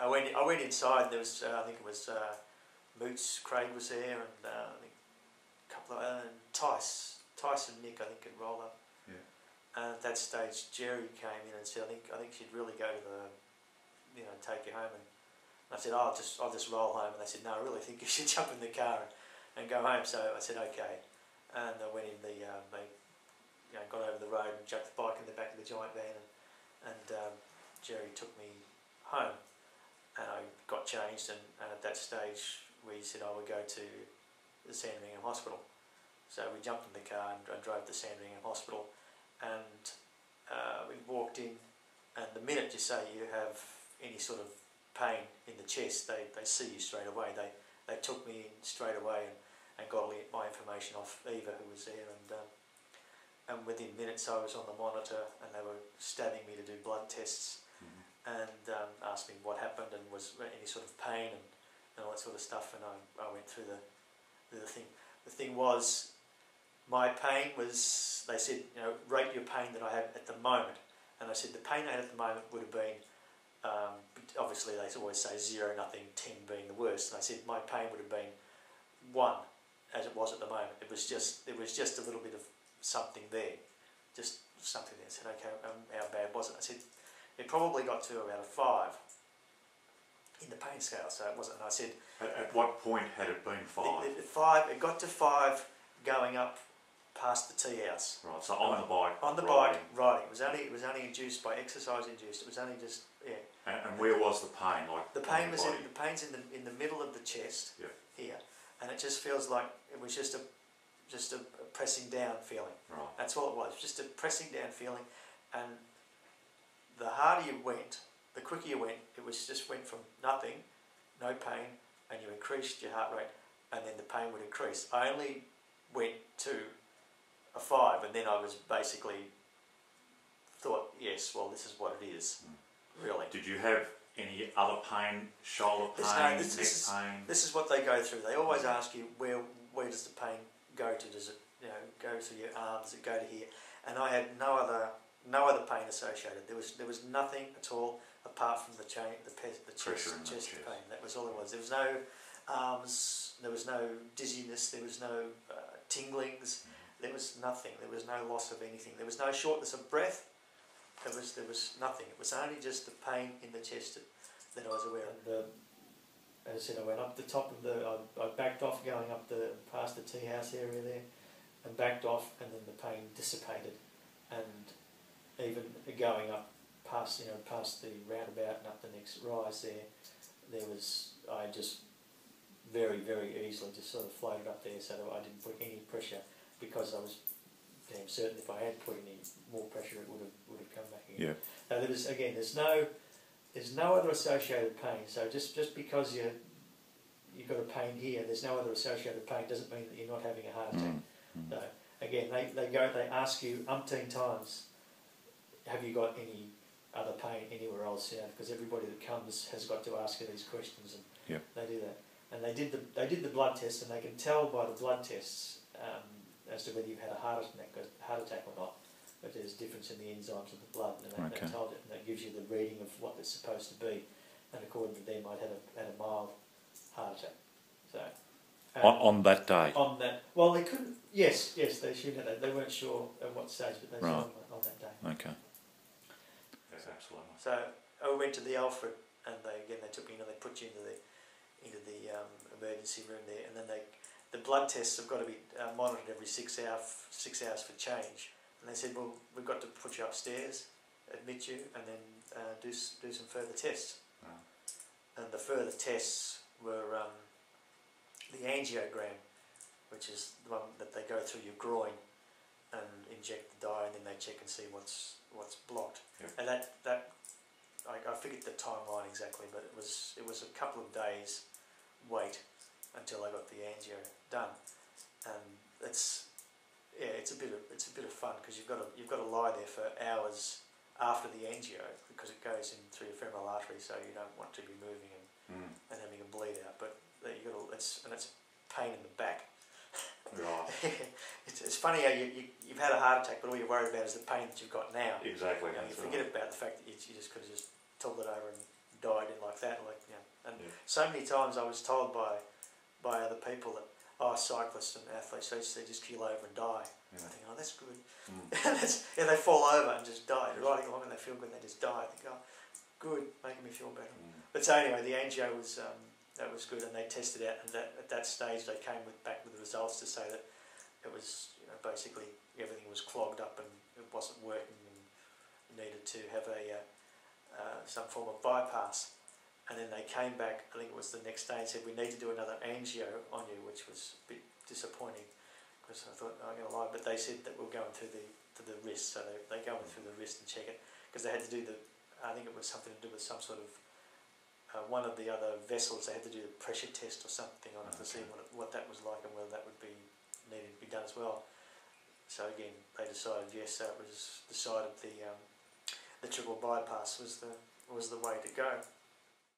I went inside. And there was I think it was Moots, Craig was there, and I think a couple of Tice and Nick I think could roll up. Yeah. And at that stage, Jerry came in and said, I think she'd really go to the, take you home. And I said, oh, I'll just roll home. And they said, no, I really think you should jump in the car and go home. So I said, okay. And I went in they got over the road and jumped the bike in the back of the giant van, and Jerry took me home, and I got changed, and at that stage we said I would go to the Sandringham Hospital. So we jumped in the car and drove to Sandringham Hospital, and we walked in, and the minute you say you have any sort of pain in the chest, they see you straight away. They took me in straight away and got all my information off Eva, who was there, and within minutes I was on the monitor, and they were stabbing me to do blood tests, and asked me what happened and was any sort of pain and all that sort of stuff, and I went through the thing. The thing was, my pain was, they said, rate your pain that I have at the moment, and I said the pain I had at the moment would have been, obviously they always say 0, nothing, 10 being the worst, and I said my pain would have been 1, as it was at the moment. It was just a little bit of something there, just something there. I said, okay, how bad was it? I said, it probably got to about a 5 in the pain scale, so it wasn't. And I said, at what point had it been 5? It got to 5 going up past the tea house. Right, so on the bike. On the bike, riding. It was only induced by exercise induced. It was only just And where was the pain? Like the pain was the pain's in the middle of the chest here, and it just feels like it was just a pressing down feeling. Right. That's all it was, just a pressing down feeling, and the harder you went, the quicker you went. It was just went from nothing, no pain, and you increased your heart rate, and then the pain would increase. I only went to a 5, and then I was basically thought, yes, well, this is what it is, really. Did you have any other pain, shoulder pain, neck pain? This is what they go through. They always ask you where does the pain go to? Does it go to your arm? Does it go to here? And I had no other pain associated. There was nothing at all apart from the chest pain. That was all it was. There was no arms. There was no dizziness. There was no tinglings. There was nothing. There was no loss of anything. There was no shortness of breath. There was nothing. It was only just the pain in the chest that I was aware of. And, as I said, I went up the top of I backed off going up past the tea house area there, and backed off, and then the pain dissipated, and even going up past the roundabout and up the next rise I just very, very easily just sort of floated up there, so that I didn't put any pressure, because I was damn certain if I had put any more pressure it would have come back again. Yeah. Now there's no other associated pain. So just because you've got a pain here, there's no other associated pain doesn't mean that you're not having a heart attack. So again, they ask you umpteen times, have you got any other pain anywhere else? Because everybody that comes has got to ask you these questions, and they do that. And they did the blood test, and they can tell by the blood tests as to whether you've had a heart attack or not. But there's a difference in the enzymes of the blood, and they told it, and that gives you the reading of what it's supposed to be. And according to them, I'd had a mild heart attack. So on that day. On that, well, they couldn't. Yes, they assumed that they weren't sure at what stage, but they said on that day. Okay. That's absolutely. So I went to the Alfred, and they took me. They put you into the emergency room there, and then the blood tests have got to be monitored every 6 hours for change. And they said, well, we've got to put you upstairs, admit you, and then do some further tests. And the further tests were the angiogram, which is the one that they go through your groin and inject the dye, and then they check and see what's blocked. Yep. And that I forget the timeline exactly, but it was a couple of days wait until I got the angio done, and it's a bit of fun, because you've got to lie there for hours after the angio, because it goes in through your femoral artery, so you don't want to be moving and having a bleed out. But it's pain in the back. Right. It's funny how you've had a heart attack, but all you're worried about is the pain that you've got now. Exactly. You forget about the fact that you just could have just told it over and died in like that, like so many times I was told by other people that, cyclists and athletes, they just keel over and die. I think, that's good. They fall over and just die. They're riding along and they feel good and they just die. I think, good, making me feel better. But so anyway, the angio was that was good, and they tested out, and at that stage they came back with the results to say that it was, basically everything was clogged up and it wasn't working, and you needed to have some form of bypass. And then they came back, I think it was the next day, and said, we need to do another angio on you, which was a bit disappointing, because I thought, I'm going to lie, but they said that we'll go into the wrist, so they go in through the wrist and check it, because they had to do I think it was something to do with some sort of, one of the other vessels, they had to do the pressure test or something on it to see what that was like and whether that would be needed to be done as well. So again, they decided yes, so it was decided the triple bypass was the way to go.